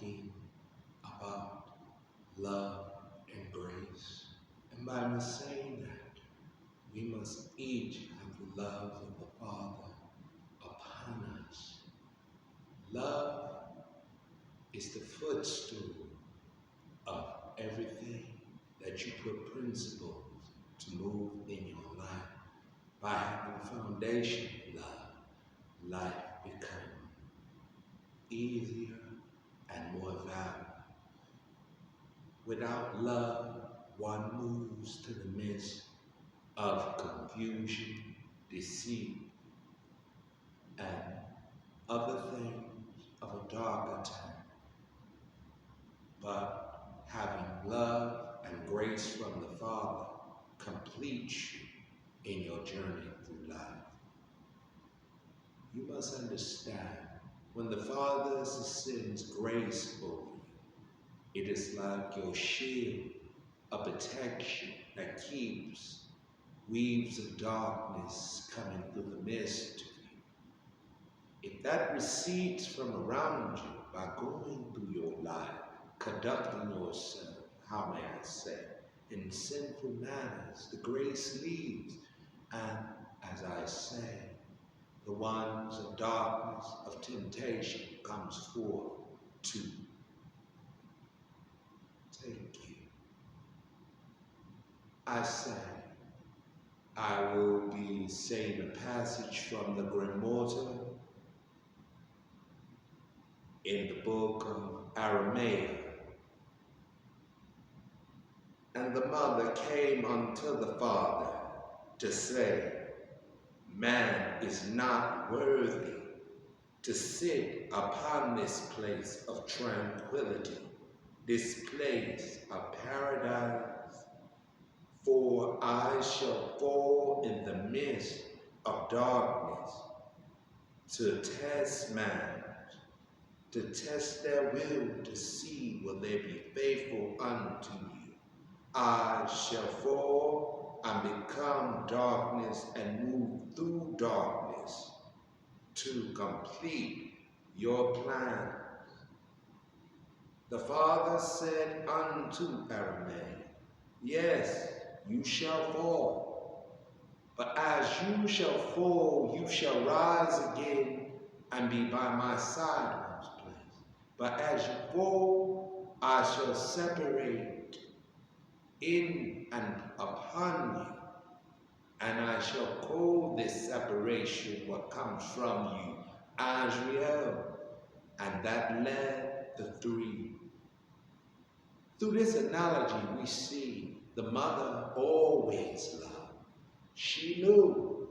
talking about love and grace. And by me saying that, we must each have the love of the Father upon us. Love is the footstool of everything that you put principles to move in your life. By having a foundation of love, life becomes easier and more valuable. Without love, one moves to the midst of confusion, deceit, and other things of a darker type. But having love and grace from the Father completes you in your journey through life. You must understand, when the Father sends grace over you, it is like your shield, a protection that keeps weaves of darkness coming through the mist of you. If that recedes from around you by going through your life, conducting yourself, how may I say, in sinful manners, the grace leaves, and as I say, the ones of darkness, of temptation, comes forth to take you. I say, I will be saying a passage from the Grammata in the book of Aramaic. And the mother came unto the father to say, man is not worthy to sit upon this place of tranquility, this place of paradise, for I shall fall in the midst of darkness to test man, to test their will, to see will they be faithful unto you. I shall fall and become darkness and move through darkness to complete your plan. The Father said unto Aramaic, yes, you shall fall, but as you shall fall, you shall rise again and be by my side in this place. But as you fall, I shall separate in and upon you, and I shall call this separation what comes from you, Azrael, and that led the three. Through this analogy, we see the mother always loved. She knew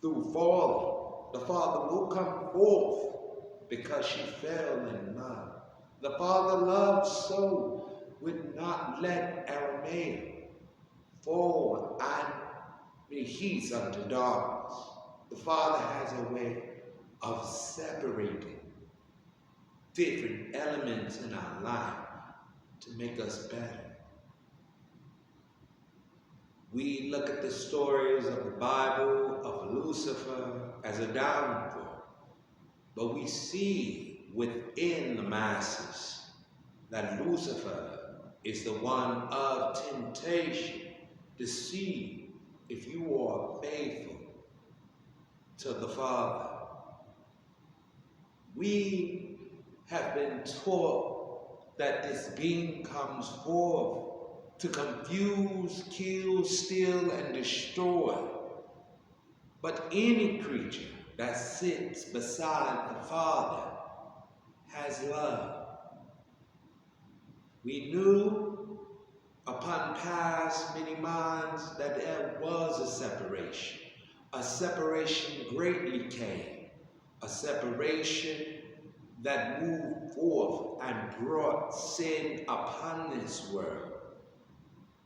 through falling, the Father will come forth because she fell in love. The Father loved so would not let Aramaic fall and be heat unto darkness. The Father has a way of separating different elements in our life to make us better. We look at the stories of the Bible of Lucifer as a downfall, but we see within the masses that Lucifer is the one of temptation to see if you are faithful to the Father. We have been taught that this being comes forth to confuse, kill, steal, and destroy. But any creature that sits beside the Father has love. We knew upon past many minds that there was a separation greatly came, a separation that moved forth and brought sin upon this world.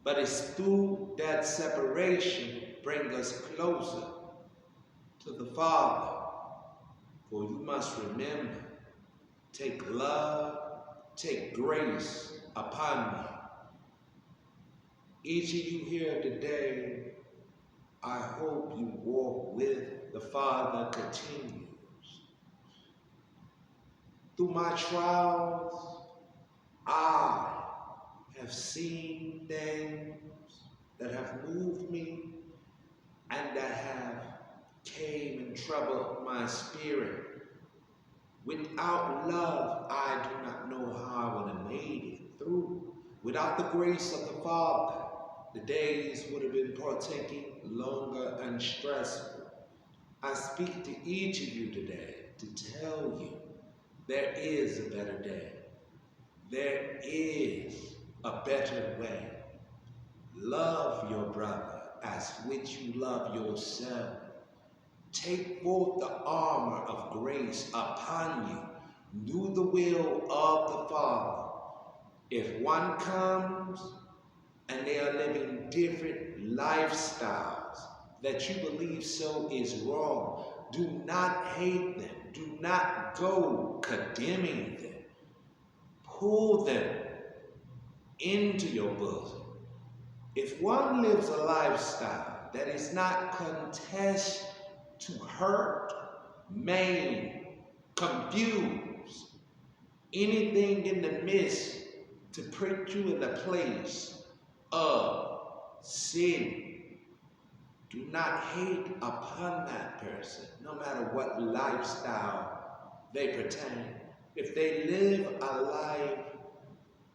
But it's through that separation bring us closer to the Father. For you must remember, take love, take grace upon you. Each of you here today, I hope you walk with the Father continues. Through my trials, I have seen things that have moved me and that have came and troubled my spirit. Without love, I do not know how I would have made it through. Without the grace of the Father, the days would have been partaking longer and stressful. I speak to each of you today to tell you there is a better day. There is a better way. Love your brother as which you love yourself. Take forth the armor of grace upon you. Do the will of the Father. If one comes and they are living different lifestyles that you believe so is wrong, do not hate them. Do not go condemning them. Pull them into your bosom. If one lives a lifestyle that is not content to hurt, maim, confuse, anything in the midst to put you in the place of sin, do not hate upon that person, no matter what lifestyle they pertain. If they live a life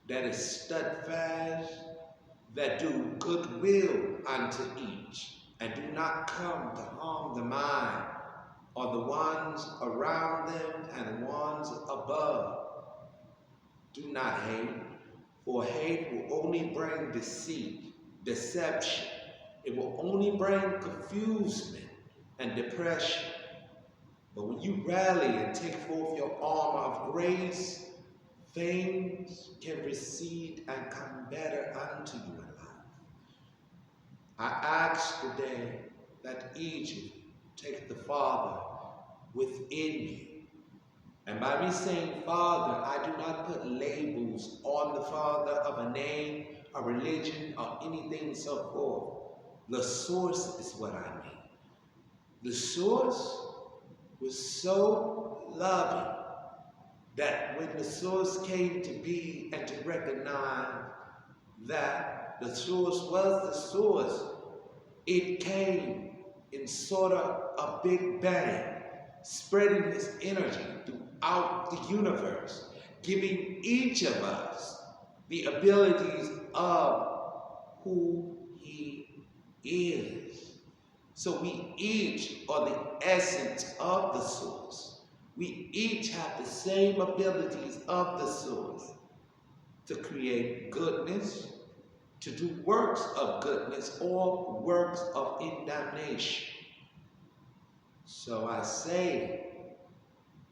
that is steadfast, that do goodwill unto each, and do not come to harm the mind, or the ones around them and ones above. Do not hate, for hate will only bring deceit, deception. It will only bring confusion and depression. But when you rally and take forth your armor of grace, things can recede and come better unto you in life. I ask today that each of you take the Father within you. And by me saying Father, I do not put labels on the Father of a name, a religion, or anything so forth. The source is what I mean. The source was so loving that when the source came to be and to recognize that the source was the source, it came in sort of a big bang, spreading its energy throughout the universe, giving each of us the abilities of who he is. So we each are the essence of the source. We each have the same abilities of the source to create goodness, to do works of goodness or works of damnation. So I say,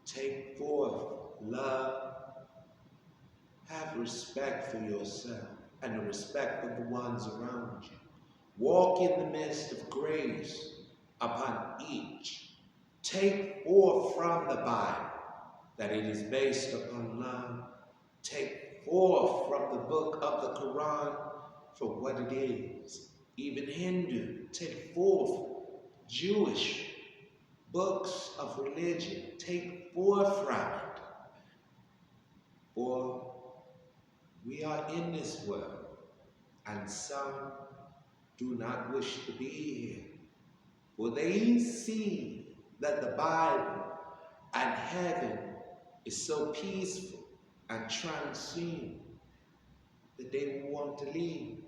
take forth love, have respect for yourself and the respect of the ones around you. Walk in the midst of grace upon each. Take forth from the Bible that it is based upon love. Take forth from the book of the Quran for what it is. Even Hindu, take forth Jewish books of religion. Take forth from it. For we are in this world, and some do not wish to be here. For they see that the Bible and heaven is so peaceful and transcendent that they will want to leave.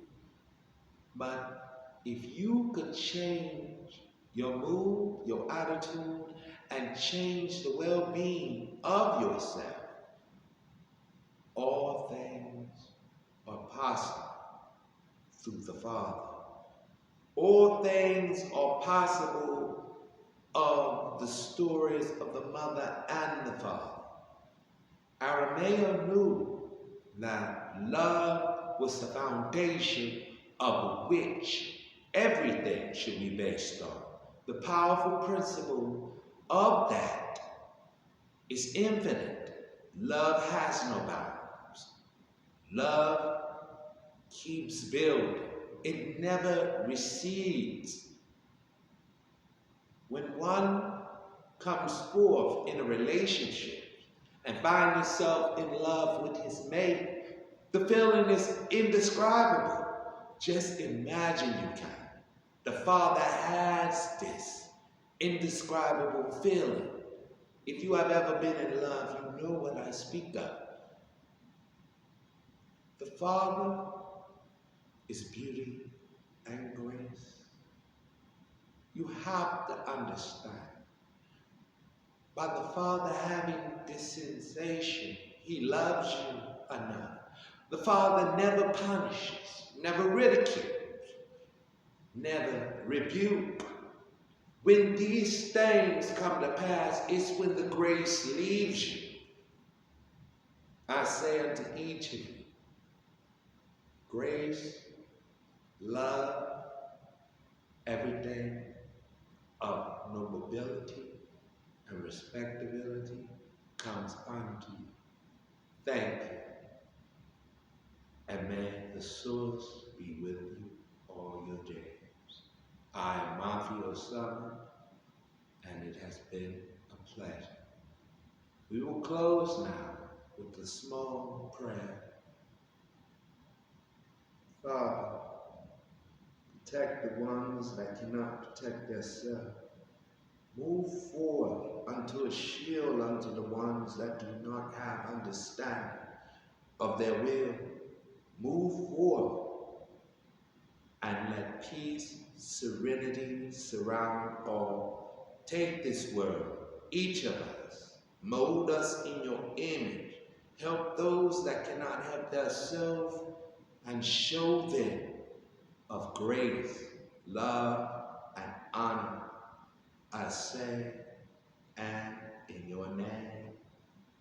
But if you could change your mood, your attitude, and change the well-being of yourself, all things are possible through the Father. All things are possible of the stories of the mother and the father. Aramea knew that love was the foundation of which everything should be based on. The powerful principle of that is infinite. Love has no bounds. Love keeps building. It never recedes. When one comes forth in a relationship and find yourself in love with his mate, the feeling is indescribable. Just imagine you can. The Father has this indescribable feeling. If you have ever been in love, you know what I speak of. The Father is beauty and grace. You have to understand. By the Father having this sensation, he loves you enough. The Father never punishes, never ridicules, never rebukes. When these things come to pass, it's when the grace leaves you. I say unto each of you, grace, love, everything of nobility and respectability comes unto you. Thank you. And may the source be with you all your days. I am Mafio Summer, and it has been a pleasure. We will close now with a small prayer. Father, protect the ones that cannot protect themselves. Move forward unto a shield unto the ones that do not have understanding of their will. Move forward and let peace, serenity surround all. Take this world, each of us, mold us in your image. Help those that cannot help themselves and show them of grace, love, and honor. I say, and in your name,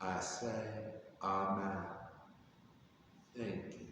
I say, Amen. Thank you.